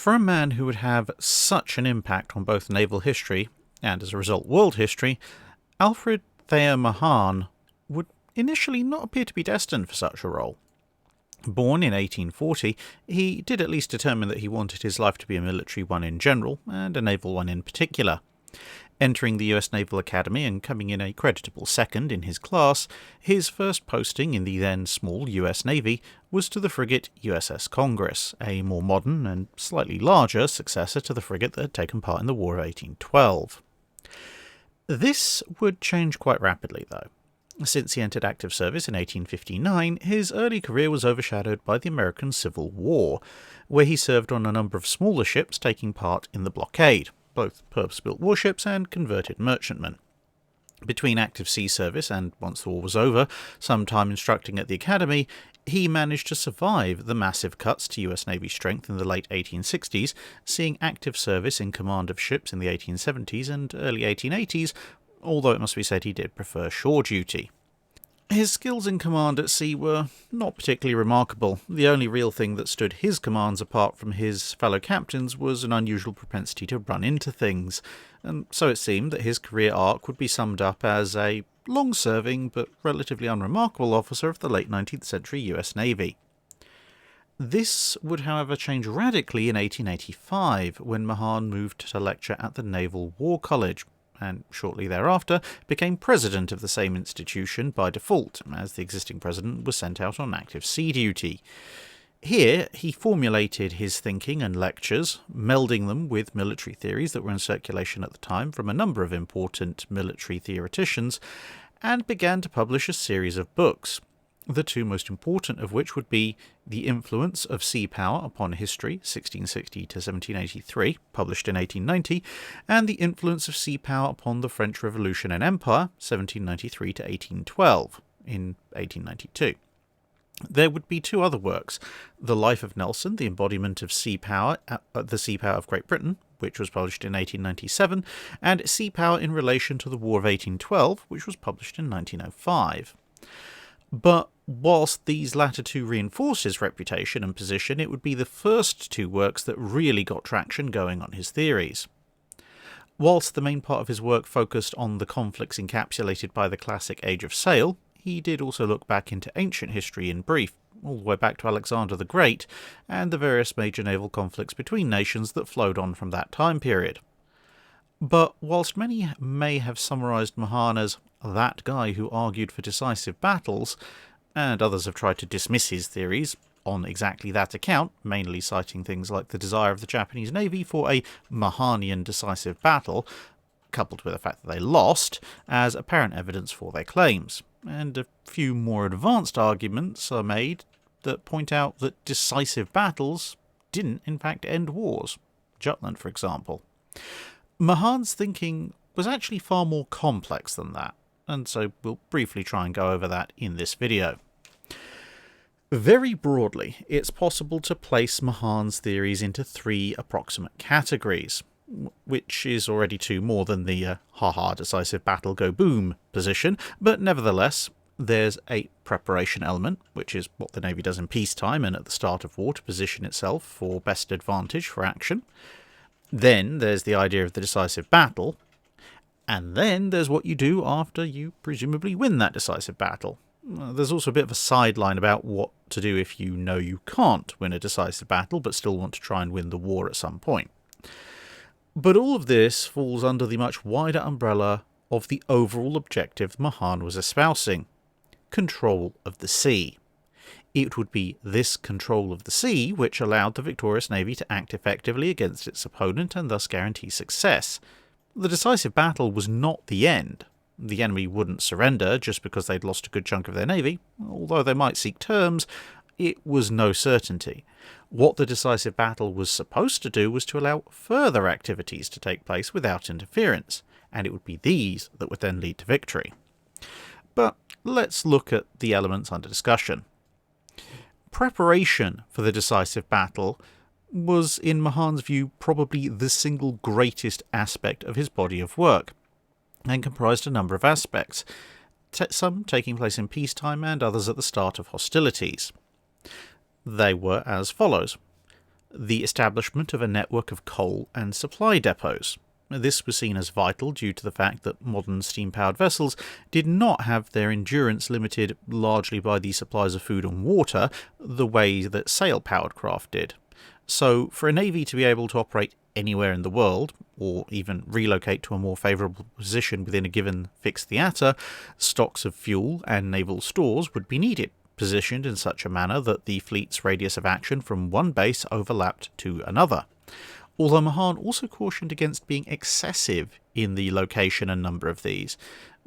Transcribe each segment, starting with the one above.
For a man who would have such an impact on both naval history, and as a result world history, Alfred Thayer Mahan would initially not appear to be destined for such a role. Born in 1840, he did at least determine that he wanted his life to be a military one in general, and a naval one in particular. Entering the US Naval Academy and coming in a creditable second in his class, his first posting in the then small US Navy was to the frigate USS Congress, a more modern and slightly larger successor to the frigate that had taken part in the War of 1812. This would change quite rapidly, though. Since he entered active service in 1859, his early career was overshadowed by the American Civil War, where he served on a number of smaller ships taking part in the blockade, both purpose-built warships and converted merchantmen. Between active sea service and, once the war was over, some time instructing at the academy, he managed to survive the massive cuts to US Navy strength in the late 1860s, seeing active service in command of ships in the 1870s and early 1880s, although it must be said he did prefer shore duty. His skills in command at sea were not particularly remarkable. The only real thing that stood his commands apart from his fellow captains was an unusual propensity to run into things, and so it seemed that his career arc would be summed up as a long-serving but relatively unremarkable officer of the late 19th century US Navy. This would, however, change radically in 1885, when Mahan moved to lecture at the Naval War College, and shortly thereafter became president of the same institution by default, as the existing president was sent out on active sea duty. Here, he formulated his thinking and lectures, melding them with military theories that were in circulation at the time from a number of important military theoreticians, and began to publish a series of books, the two most important of which would be The Influence of Sea Power upon History, 1660 to 1783, published in 1890, and The Influence of Sea Power upon the French Revolution and Empire, 1793 to 1812, in 1892. There would be two other works, The Life of Nelson, the embodiment of sea power, the sea power of Great Britain, which was published in 1897, and Sea Power in Relation to the War of 1812, which was published in 1905. But whilst these latter two reinforce his reputation and position, it would be the first two works that really got traction going on his theories. Whilst the main part of his work focused on the conflicts encapsulated by the classic Age of Sail, he did also look back into ancient history in brief, all the way back to Alexander the Great, and the various major naval conflicts between nations that flowed on from that time period. But whilst many may have summarised Mahan as that guy who argued for decisive battles, and others have tried to dismiss his theories on exactly that account, mainly citing things like the desire of the Japanese Navy for a Mahanian decisive battle, coupled with the fact that they lost, as apparent evidence for their claims. And a few more advanced arguments are made that point out that decisive battles didn't in fact end wars. Jutland, for example. Mahan's thinking was actually far more complex than that, and so we'll briefly try and go over that in this video. Very broadly, it's possible to place Mahan's theories into three approximate categories, which is already two more than the ha-ha decisive battle go boom position, but nevertheless, there's a preparation element, which is what the Navy does in peacetime and at the start of war to position itself for best advantage for action. Then there's the idea of the decisive battle, and then there's what you do after you presumably win that decisive battle. There's also a bit of a sideline about what to do if you know you can't win a decisive battle but still want to try and win the war at some point. But all of this falls under the much wider umbrella of the overall objective Mahan was espousing: control of the sea. It would be this control of the sea which allowed the victorious Navy to act effectively against its opponent and thus guarantee success. The decisive battle was not the end. The enemy wouldn't surrender just because they'd lost a good chunk of their navy, although they might seek terms. It was no certainty. What the decisive battle was supposed to do was to allow further activities to take place without interference, and it would be these that would then lead to victory. But let's look at the elements under discussion. Preparation for the decisive battle was, in Mahan's view, probably the single greatest aspect of his body of work, and comprised a number of aspects, some taking place in peacetime and others at the start of hostilities. They were as follows. the establishment of a network of coal and supply depots. This was seen as vital due to the fact that modern steam-powered vessels did not have their endurance limited largely by the supplies of food and water the way that sail-powered craft did. So, for a navy to be able to operate anywhere in the world, or even relocate to a more favourable position within a given fixed theatre, stocks of fuel and naval stores would be needed, positioned in such a manner that the fleet's radius of action from one base overlapped to another. Although Mahan also cautioned against being excessive in the location and number of these,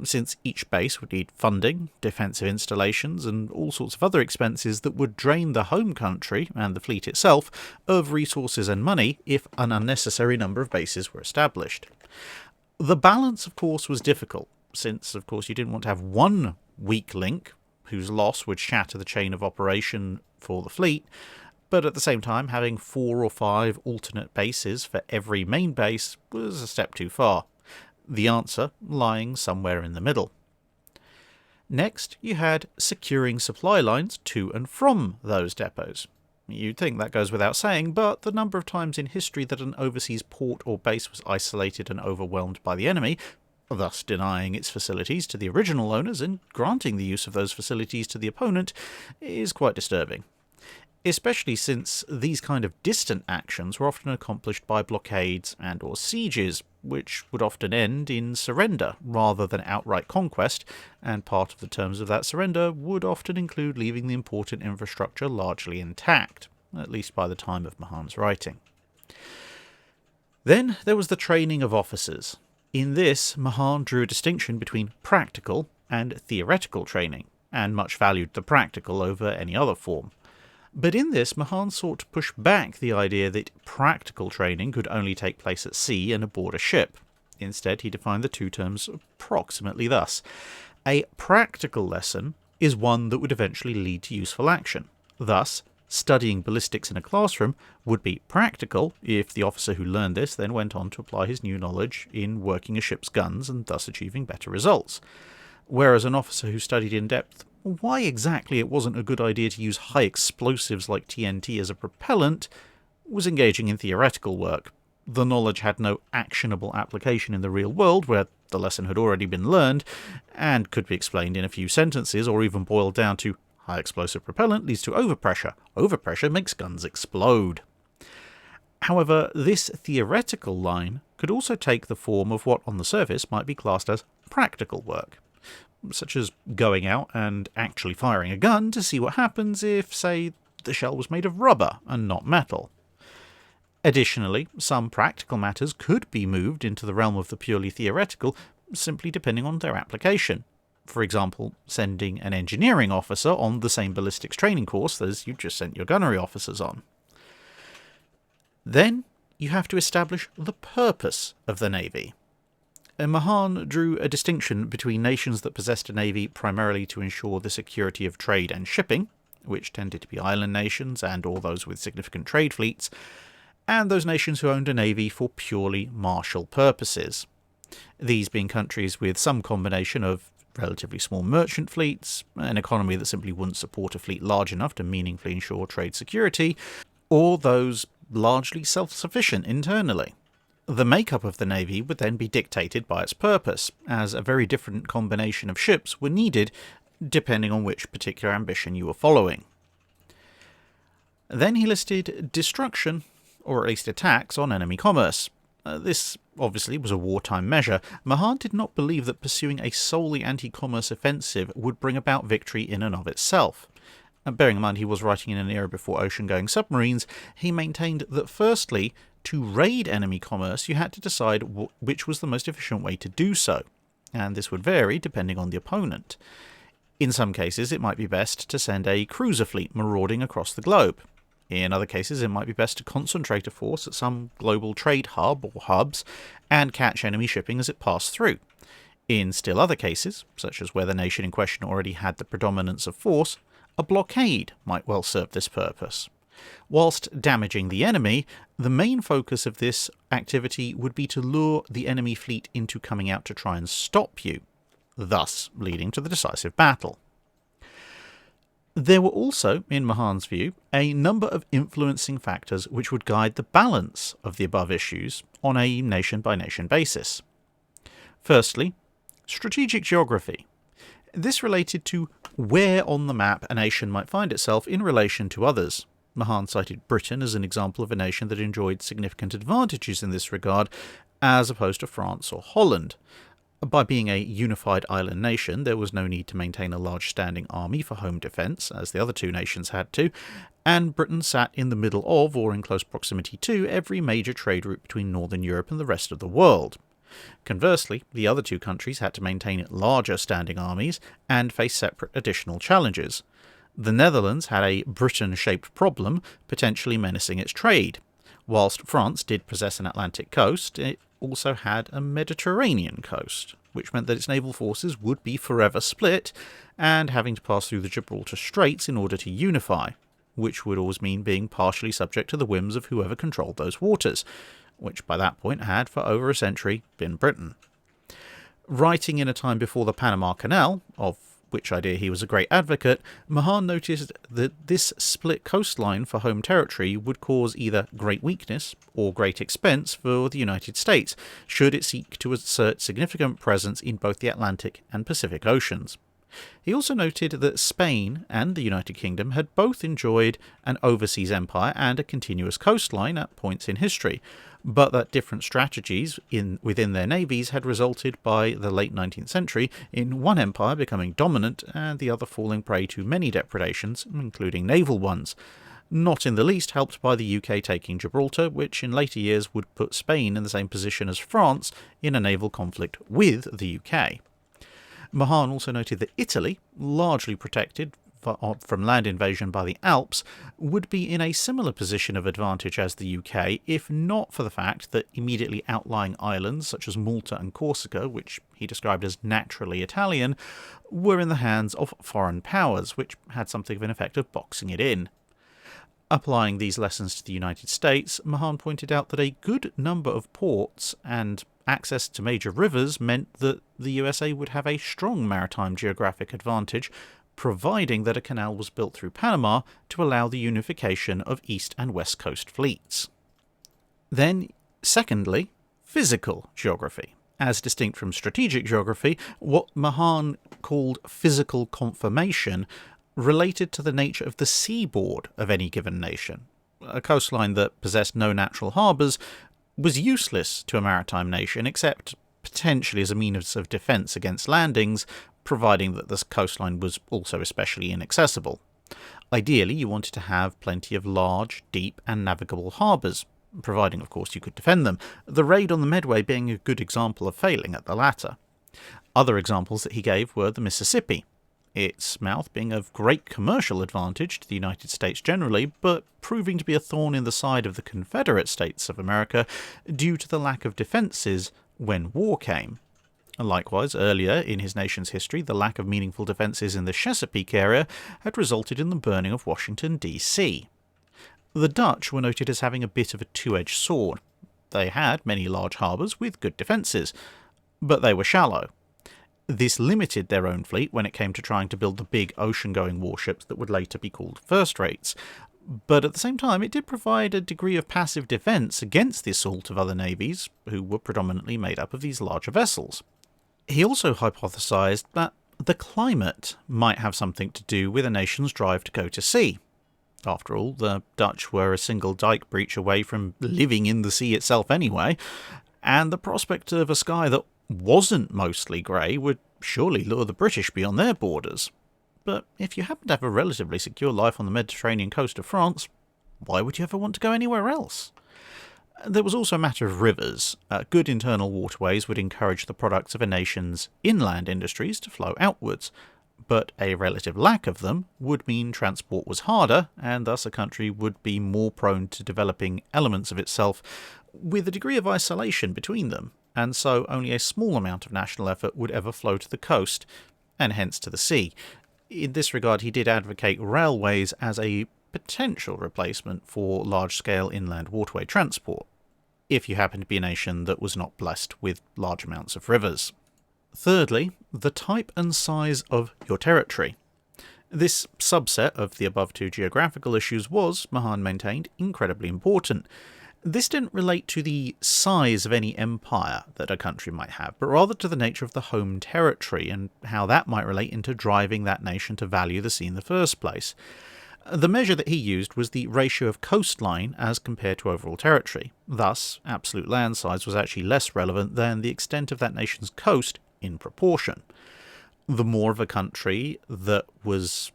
since each base would need funding, defensive installations, and all sorts of other expenses that would drain the home country, and the fleet itself, of resources and money if an unnecessary number of bases were established. The balance, of course, was difficult, since, of course, you didn't want to have one weak link whose loss would shatter the chain of operation for the fleet, but at the same time, having 4 or 5 alternate bases for every main base was a step too far. The answer lying somewhere in the middle. Next, you had securing supply lines to and from those depots. You'd think that goes without saying, but the number of times in history that an overseas port or base was isolated and overwhelmed by the enemy, thus denying its facilities to the original owners and granting the use of those facilities to the opponent, is quite disturbing. Especially since these kind of distant actions were often accomplished by blockades and or sieges, which would often end in surrender rather than outright conquest, and part of the terms of that surrender would often include leaving the important infrastructure largely intact, at least by the time of Mahan's writing. Then there was the training of officers. In this, Mahan drew a distinction between practical and theoretical training, and much valued the practical over any other form. But in this, Mahan sought to push back the idea that practical training could only take place at sea and aboard a ship. Instead, he defined the two terms approximately thus. A practical lesson is one that would eventually lead to useful action. Thus, studying ballistics in a classroom would be practical if the officer who learned this then went on to apply his new knowledge in working a ship's guns and thus achieving better results. Whereas an officer who studied in depth why exactly it wasn't a good idea to use high explosives like TNT as a propellant was engaging in theoretical work. The knowledge had no actionable application in the real world, where the lesson had already been learned, and could be explained in a few sentences, or even boiled down to high explosive propellant leads to overpressure. Overpressure makes guns explode. However, this theoretical line could also take the form of what on the surface might be classed as practical work, such as going out and actually firing a gun to see what happens if, say, the shell was made of rubber and not metal. Additionally, some practical matters could be moved into the realm of the purely theoretical, simply depending on their application. For example, sending an engineering officer on the same ballistics training course as you just sent your gunnery officers on. Then, you have to establish the purpose of the navy. Mahan drew a distinction between nations that possessed a navy primarily to ensure the security of trade and shipping, which tended to be island nations and or those with significant trade fleets, and those nations who owned a navy for purely martial purposes. These being countries with some combination of relatively small merchant fleets, an economy that simply wouldn't support a fleet large enough to meaningfully ensure trade security, or those largely self-sufficient internally. The makeup of the navy would then be dictated by its purpose, as a very different combination of ships were needed depending on which particular ambition you were following. Then he listed destruction, or at least attacks, on enemy commerce. This obviously was a wartime measure. Mahan did not believe that pursuing a solely anti-commerce offensive would bring about victory in and of itself. Bearing in mind he was writing in an era before ocean-going submarines, he maintained that firstly, to raid enemy commerce, you had to decide which was the most efficient way to do so, and this would vary depending on the opponent. In some cases, it might be best to send a cruiser fleet marauding across the globe. In other cases, it might be best to concentrate a force at some global trade hub or hubs and catch enemy shipping as it passed through. In still other cases, such as where the nation in question already had the predominance of force, a blockade might well serve this purpose. Whilst damaging the enemy, the main focus of this activity would be to lure the enemy fleet into coming out to try and stop you, thus leading to the decisive battle. There were also, in Mahan's view, a number of influencing factors which would guide the balance of the above issues on a nation-by-nation basis. Firstly, strategic geography. This related to where on the map a nation might find itself in relation to others. Mahan cited Britain as an example of a nation that enjoyed significant advantages in this regard, as opposed to France or Holland. By being a unified island nation, there was no need to maintain a large standing army for home defence, as the other two nations had to, and Britain sat in the middle of, or in close proximity to, every major trade route between Northern Europe and the rest of the world. Conversely, the other two countries had to maintain larger standing armies and face separate additional challenges. The Netherlands had a Britain-shaped problem, potentially menacing its trade. Whilst France did possess an Atlantic coast, it also had a Mediterranean coast, which meant that its naval forces would be forever split and having to pass through the Gibraltar Straits in order to unify, which would always mean being partially subject to the whims of whoever controlled those waters, which by that point had, for over a century, been Britain. Writing in a time before the Panama Canal, of which idea he was a great advocate, Mahan noticed that this split coastline for home territory would cause either great weakness or great expense for the United States, should it seek to assert significant presence in both the Atlantic and Pacific Oceans. He also noted that Spain and the United Kingdom had both enjoyed an overseas empire and a continuous coastline at points in history, but that different strategies within their navies had resulted by the late 19th century in one empire becoming dominant and the other falling prey to many depredations, including naval ones, not in the least helped by the UK taking Gibraltar, which in later years would put Spain in the same position as France in a naval conflict with the UK. Mahan also noted that Italy, largely protected from land invasion by the Alps, would be in a similar position of advantage as the UK, if not for the fact that immediately outlying islands such as Malta and Corsica, which he described as naturally Italian, were in the hands of foreign powers, which had something of an effect of boxing it in. Applying these lessons to the United States, Mahan pointed out that a good number of ports and access to major rivers meant that the USA would have a strong maritime geographic advantage, providing that a canal was built through Panama to allow the unification of East and West Coast fleets. Then, secondly, physical geography. As distinct from strategic geography, what Mahan called physical conformation related to the nature of the seaboard of any given nation. A coastline that possessed no natural harbours was useless to a maritime nation, except potentially as a means of defence against landings, providing that this coastline was also especially inaccessible. Ideally, you wanted to have plenty of large, deep and navigable harbours, providing of course you could defend them, the raid on the Medway being a good example of failing at the latter. Other examples that he gave were the Mississippi, its mouth being of great commercial advantage to the United States generally, but proving to be a thorn in the side of the Confederate States of America due to the lack of defences when war came. Likewise, earlier in his nation's history, the lack of meaningful defences in the Chesapeake area had resulted in the burning of Washington, D.C. The Dutch were noted as having a bit of a two-edged sword. They had many large harbours with good defences, but they were shallow. This limited their own fleet when it came to trying to build the big ocean-going warships that would later be called first-rates, but at the same time it did provide a degree of passive defence against the assault of other navies, who were predominantly made up of these larger vessels. He also hypothesised that the climate might have something to do with a nation's drive to go to sea. After all, the Dutch were a single dike breach away from living in the sea itself anyway, and the prospect of a sky that wasn't mostly grey would surely lure the British beyond their borders. But if you happen to have a relatively secure life on the Mediterranean coast of France, why would you ever want to go anywhere else? There was also a matter of rivers. Good internal waterways would encourage the products of a nation's inland industries to flow outwards, but a relative lack of them would mean transport was harder, and thus a country would be more prone to developing elements of itself with a degree of isolation between them, and so only a small amount of national effort would ever flow to the coast, and hence to the sea. In this regard, he did advocate railways as a potential replacement for large-scale inland waterway transport, if you happen to be a nation that was not blessed with large amounts of rivers. Thirdly, the type and size of your territory. This subset of the above two geographical issues was, Mahan maintained, incredibly important. This didn't relate to the size of any empire that a country might have, but rather to the nature of the home territory and how that might relate into driving that nation to value the sea in the first place. The measure that he used was the ratio of coastline as compared to overall territory. Thus, absolute land size was actually less relevant than the extent of that nation's coast in proportion. The more of a country that was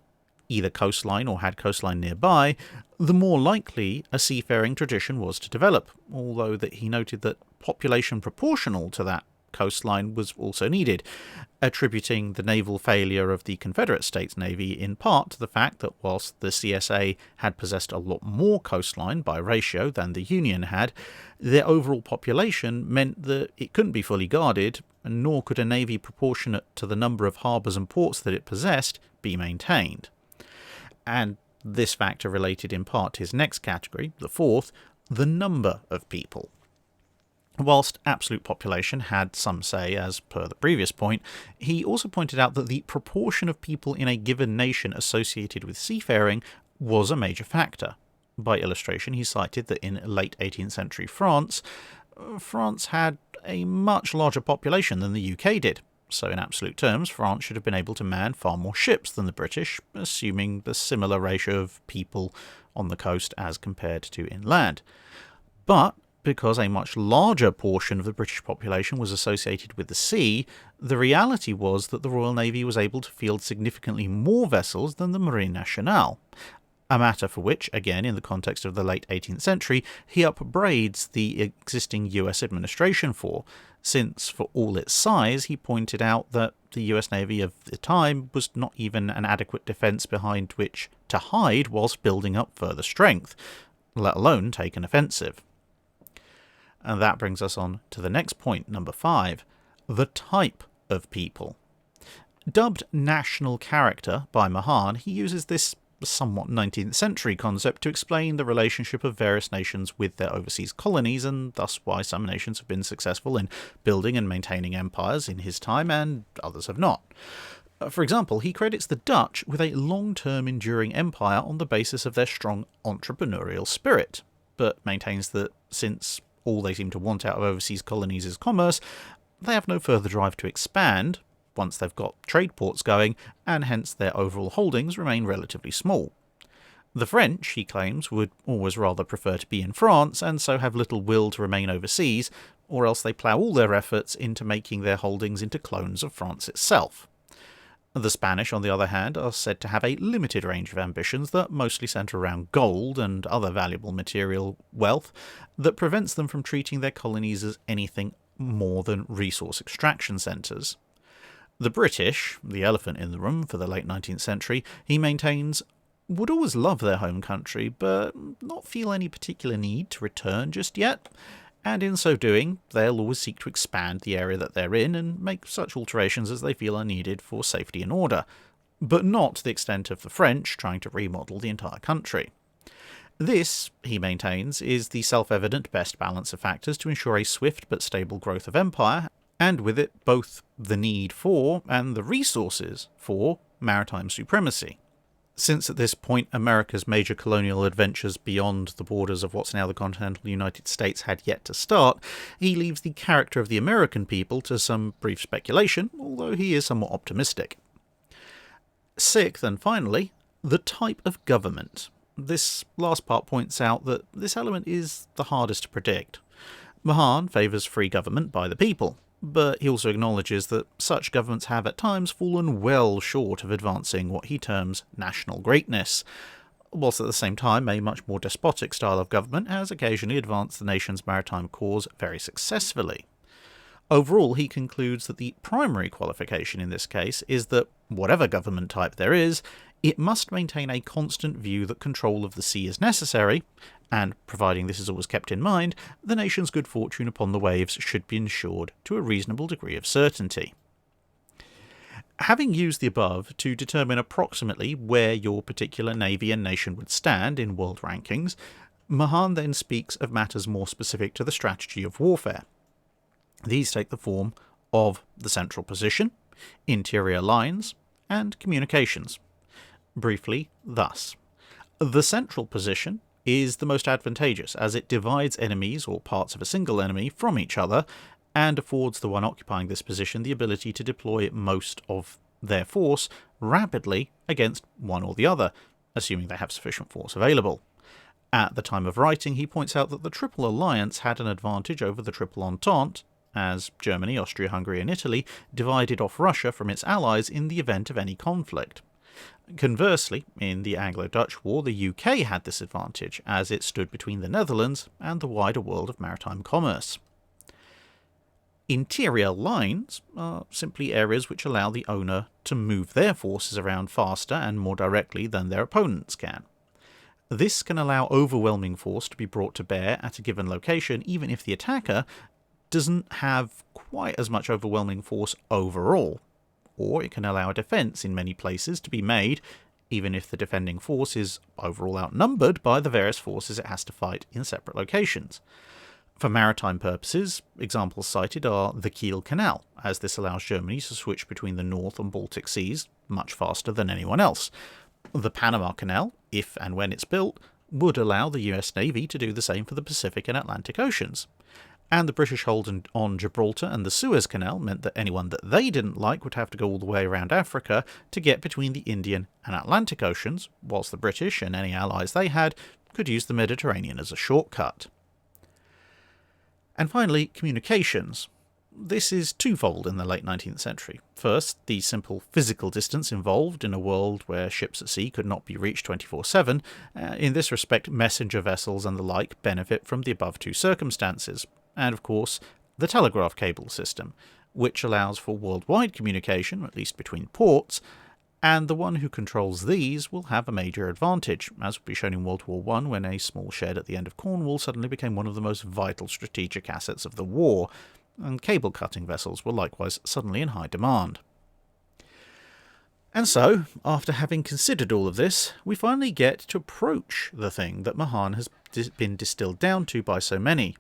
either coastline or had coastline nearby, the more likely a seafaring tradition was to develop, although that he noted that population proportional to that coastline was also needed, attributing the naval failure of the Confederate States Navy in part to the fact that whilst the CSA had possessed a lot more coastline by ratio than the Union had, their overall population meant that it couldn't be fully guarded, nor could a navy proportionate to the number of harbours and ports that it possessed be maintained. And this factor related in part to his next category, the fourth, the number of people. Whilst absolute population had some say, as per the previous point, he also pointed out that the proportion of people in a given nation associated with seafaring was a major factor. By illustration, he cited that in late 18th century France had a much larger population than the UK did. So in absolute terms, France should have been able to man far more ships than the British, assuming the similar ratio of people on the coast as compared to inland. But because a much larger portion of the British population was associated with the sea, the reality was that the Royal Navy was able to field significantly more vessels than the Marine Nationale. A matter for which, again in the context of the late 18th century, he upbraids the existing US administration for, since for all its size, he pointed out that the US Navy of the time was not even an adequate defence behind which to hide whilst building up further strength, let alone take an offensive. And that brings us on to the next point, number 5, the type of people. Dubbed national character by Mahan, he uses this somewhat 19th century concept to explain the relationship of various nations with their overseas colonies, and thus why some nations have been successful in building and maintaining empires in his time and others have not. For example, he credits the Dutch with a long-term enduring empire on the basis of their strong entrepreneurial spirit, but maintains that since all they seem to want out of overseas colonies is commerce, they have no further drive to expand once they've got trade ports going, and hence their overall holdings remain relatively small. The French, he claims, would always rather prefer to be in France, and so have little will to remain overseas, or else they plough all their efforts into making their holdings into clones of France itself. The Spanish, on the other hand, are said to have a limited range of ambitions that mostly centre around gold and other valuable material wealth that prevents them from treating their colonies as anything more than resource extraction centres. The British, the elephant in the room for the late 19th century, he maintains, would always love their home country, but not feel any particular need to return just yet, and in so doing, they'll always seek to expand the area that they're in and make such alterations as they feel are needed for safety and order, but not to the extent of the French trying to remodel the entire country. This, he maintains, is the self-evident best balance of factors to ensure a swift but stable growth of empire, and with it both the need for and the resources for maritime supremacy. Since at this point America's major colonial adventures beyond the borders of what's now the continental United States had yet to start, he leaves the character of the American people to some brief speculation, although he is somewhat optimistic. Sixth and finally, the type of government. This last part points out that this element is the hardest to predict. Mahan favours free government by the people, but he also acknowledges that such governments have at times fallen well short of advancing what he terms national greatness, whilst at the same time a much more despotic style of government has occasionally advanced the nation's maritime cause very successfully. Overall, he concludes that the primary qualification in this case is that, whatever government type there is, it must maintain a constant view that control of the sea is necessary, and, providing this is always kept in mind, the nation's good fortune upon the waves should be ensured to a reasonable degree of certainty. Having used the above to determine approximately where your particular navy and nation would stand in world rankings, Mahan then speaks of matters more specific to the strategy of warfare. These take the form of the central position, interior lines, and communications. briefly thus. The central position is the most advantageous, as it divides enemies or parts of a single enemy from each other and affords the one occupying this position the ability to deploy most of their force rapidly against one or the other, assuming they have sufficient force available. At the time of writing, he points out that the Triple Alliance had an advantage over the Triple Entente, as Germany, Austria-Hungary and Italy divided off Russia from its allies in the event of any conflict. Conversely, in the Anglo-Dutch War, the UK had this advantage, as it stood between the Netherlands and the wider world of maritime commerce. Interior lines are simply areas which allow the owner to move their forces around faster and more directly than their opponents can. This can allow overwhelming force to be brought to bear at a given location, even if the attacker doesn't have quite as much overwhelming force overall. Or it can allow a defence in many places to be made, even if the defending force is overall outnumbered by the various forces it has to fight in separate locations. For maritime purposes, examples cited are the Kiel Canal, as this allows Germany to switch between the North and Baltic Seas much faster than anyone else. The Panama Canal, if and when it's built, would allow the US Navy to do the same for the Pacific and Atlantic Oceans. And the British hold on Gibraltar and the Suez Canal meant that anyone that they didn't like would have to go all the way around Africa to get between the Indian and Atlantic Oceans, whilst the British and any allies they had could use the Mediterranean as a shortcut. And finally, communications. This is twofold in the late 19th century. First, the simple physical distance involved in a world where ships at sea could not be reached 24/7. In this respect, messenger vessels and the like benefit from the above two circumstances. And of course, the telegraph cable system, which allows for worldwide communication, at least between ports, and the one who controls these will have a major advantage, as will be shown in World War I, when a small shed at the end of Cornwall suddenly became one of the most vital strategic assets of the war, and cable-cutting vessels were likewise suddenly in high demand. And so, after having considered all of this, we finally get to approach the thing that Mahan has been distilled down to by so many: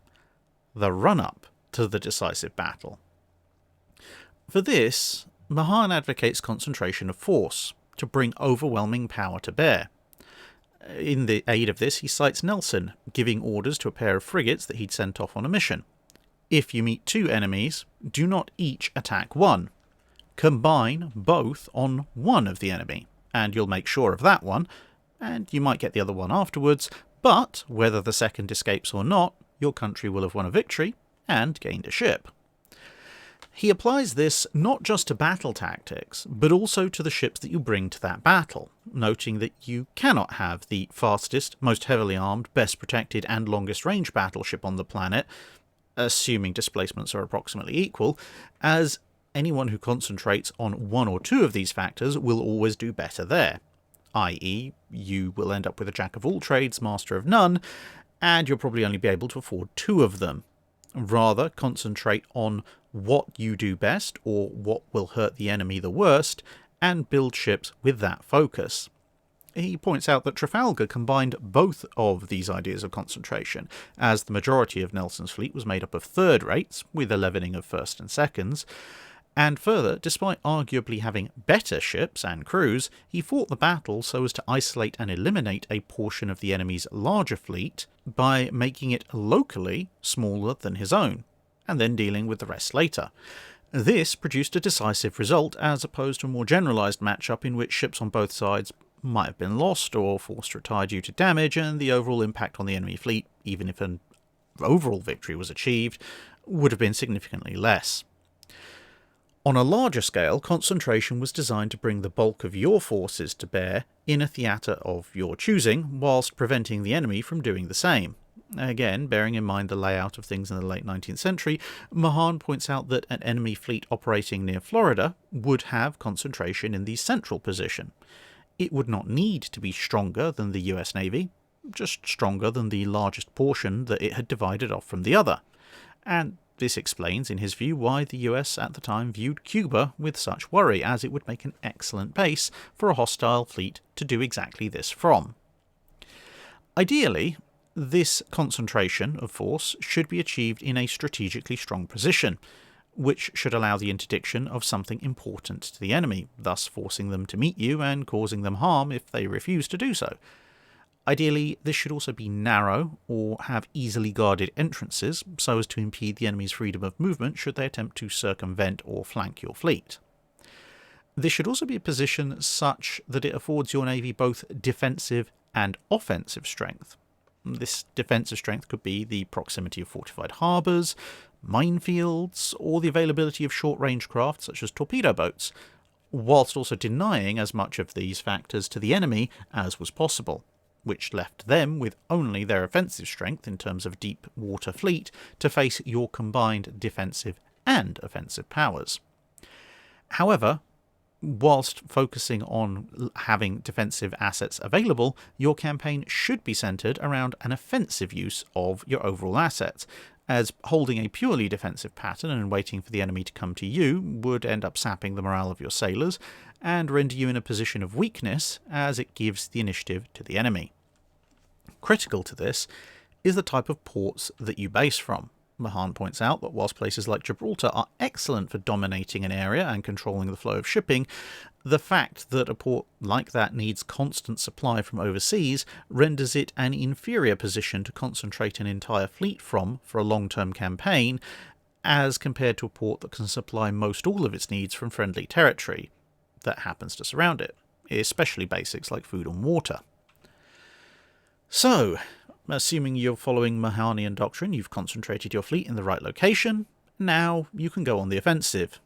the run-up to the decisive battle. For this, Mahan advocates concentration of force to bring overwhelming power to bear. In the aid of this, he cites Nelson giving orders to a pair of frigates that he'd sent off on a mission. If you meet two enemies, do not each attack one. Combine both on one of the enemy, and you'll make sure of that one, and you might get the other one afterwards, but whether the second escapes or not, your country will have won a victory and gained a ship. He applies this not just to battle tactics, but also to the ships that you bring to that battle, noting that you cannot have the fastest, most heavily armed, best protected and longest range battleship on the planet, assuming displacements are approximately equal, as anyone who concentrates on one or two of these factors will always do better there, i.e. you will end up with a jack of all trades, master of none, and you'll probably only be able to afford two of them. Rather, concentrate on what you do best, or what will hurt the enemy the worst, and build ships with that focus. He points out that Trafalgar combined both of these ideas of concentration, as the majority of Nelson's fleet was made up of third rates, with a leavening of first and seconds. And further, despite arguably having better ships and crews, he fought the battle so as to isolate and eliminate a portion of the enemy's larger fleet by making it locally smaller than his own, and then dealing with the rest later. This produced a decisive result, as opposed to a more generalised matchup in which ships on both sides might have been lost or forced to retire due to damage, and the overall impact on the enemy fleet, even if an overall victory was achieved, would have been significantly less. On a larger scale, concentration was designed to bring the bulk of your forces to bear in a theatre of your choosing, whilst preventing the enemy from doing the same. Again, bearing in mind the layout of things in the late 19th century, Mahan points out that an enemy fleet operating near Florida would have concentration in the central position. It would not need to be stronger than the US Navy, just stronger than the largest portion that it had divided off from the other. And this explains, in his view, why the US at the time viewed Cuba with such worry, as it would make an excellent base for a hostile fleet to do exactly this from. Ideally, this concentration of force should be achieved in a strategically strong position, which should allow the interdiction of something important to the enemy, thus forcing them to meet you and causing them harm if they refuse to do so. Ideally, this should also be narrow or have easily guarded entrances so as to impede the enemy's freedom of movement should they attempt to circumvent or flank your fleet. This should also be a position such that it affords your navy both defensive and offensive strength. This defensive strength could be the proximity of fortified harbours, minefields, or the availability of short-range craft such as torpedo boats, whilst also denying as much of these factors to the enemy as was possible, which left them with only their offensive strength in terms of deep water fleet to face your combined defensive and offensive powers. However, whilst focusing on having defensive assets available, your campaign should be centred around an offensive use of your overall assets, as holding a purely defensive pattern and waiting for the enemy to come to you would end up sapping the morale of your sailors and render you in a position of weakness as it gives the initiative to the enemy. Critical to this is the type of ports that you base from. Mahan points out that whilst places like Gibraltar are excellent for dominating an area and controlling the flow of shipping, the fact that a port like that needs constant supply from overseas renders it an inferior position to concentrate an entire fleet from for a long-term campaign, as compared to a port that can supply most all of its needs from friendly territory that happens to surround it, especially basics like food and water. So, assuming you're following Mahanian doctrine, you've concentrated your fleet in the right location, now you can go on the offensive.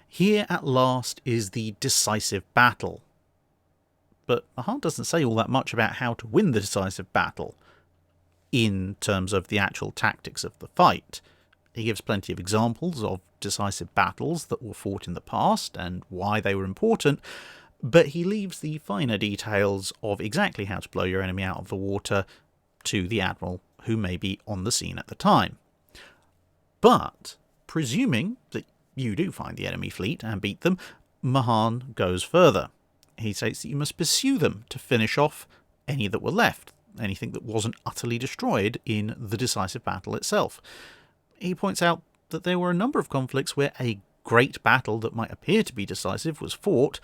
Here at last is the decisive battle. But Mahan doesn't say all that much about how to win the decisive battle in terms of the actual tactics of the fight. He gives plenty of examples of decisive battles that were fought in the past and why they were important, but he leaves the finer details of exactly how to blow your enemy out of the water to the admiral who may be on the scene at the time. But, presuming that you do find the enemy fleet and beat them, Mahan goes further. He states that you must pursue them to finish off any that were left, anything that wasn't utterly destroyed in the decisive battle itself. He points out that there were a number of conflicts where a great battle that might appear to be decisive was fought,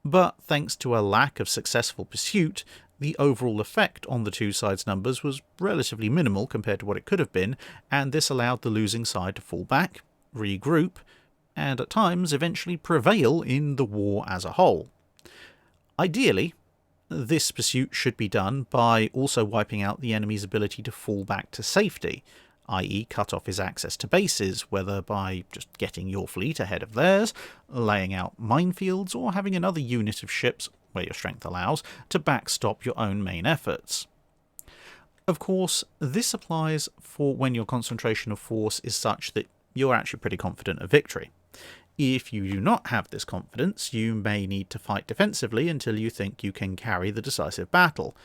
but thanks to a lack of successful pursuit, the overall effect on the two sides' numbers was relatively minimal compared to what it could have been, and this allowed the losing side to fall back, regroup, and at times eventually prevail in the war as a whole. Ideally, this pursuit should be done by also wiping out the enemy's ability to fall back to safety, i.e. cut off his access to bases, whether by just getting your fleet ahead of theirs, laying out minefields, or having another unit of ships, where your strength allows, to backstop your own main efforts. Of course, this applies for when your concentration of force is such that you're actually pretty confident of victory. If you do not have this confidence, you may need to fight defensively until you think you can carry the decisive battle,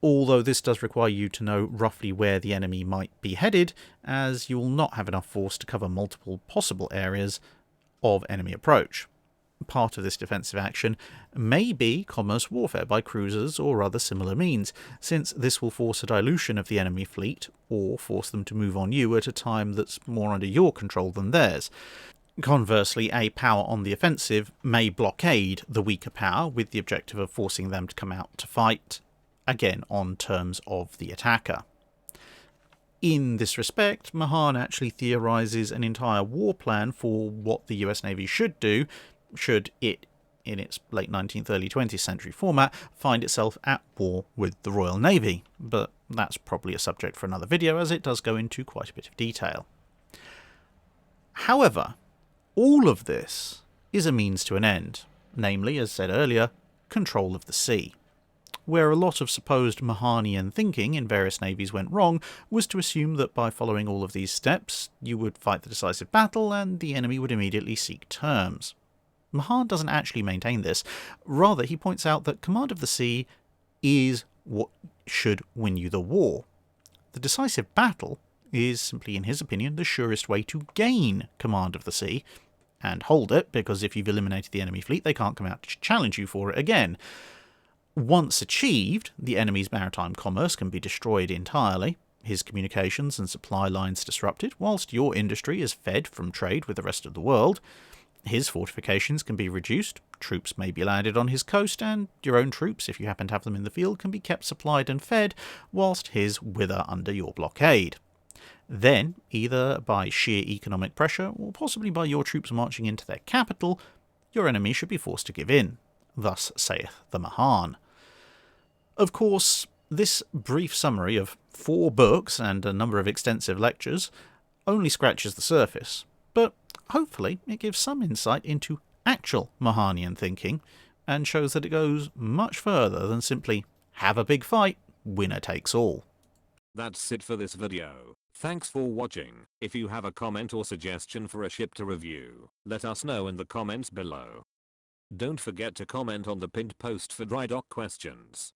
although this does require you to know roughly where the enemy might be headed, as you will not have enough force to cover multiple possible areas of enemy approach. Part of this defensive action may be commerce warfare by cruisers or other similar means, since this will force a dilution of the enemy fleet, or force them to move on you at a time that's more under your control than theirs. Conversely, a power on the offensive may blockade the weaker power with the objective of forcing them to come out to fight, again on terms of the attacker. In this respect, Mahan actually theorises an entire war plan for what the US Navy should do should it, in its late 19th, early 20th century format, find itself at war with the Royal Navy, but that's probably a subject for another video as it does go into quite a bit of detail. However, all of this is a means to an end, namely, as said earlier, control of the sea. Where a lot of supposed Mahanian thinking in various navies went wrong was to assume that by following all of these steps, you would fight the decisive battle and the enemy would immediately seek terms. Mahan doesn't actually maintain this. Rather, he points out that command of the sea is what should win you the war. The decisive battle is simply, in his opinion, the surest way to gain command of the sea, and hold it, because if you've eliminated the enemy fleet, they can't come out to challenge you for it again. Once achieved, the enemy's maritime commerce can be destroyed entirely, his communications and supply lines disrupted, whilst your industry is fed from trade with the rest of the world. His fortifications can be reduced, troops may be landed on his coast, and your own troops, if you happen to have them in the field, can be kept supplied and fed, whilst his wither under your blockade. Then, either by sheer economic pressure, or possibly by your troops marching into their capital, your enemy should be forced to give in. Thus saith the Mahan. Of course, this brief summary of 4 books and a number of extensive lectures only scratches the surface, but hopefully it gives some insight into actual Mahanian thinking, and shows that it goes much further than simply have a big fight, winner takes all. That's it for this video. Thanks for watching. If you have a comment or suggestion for a ship to review, let us know in the comments below. Don't forget to comment on the pinned post for dry dock questions.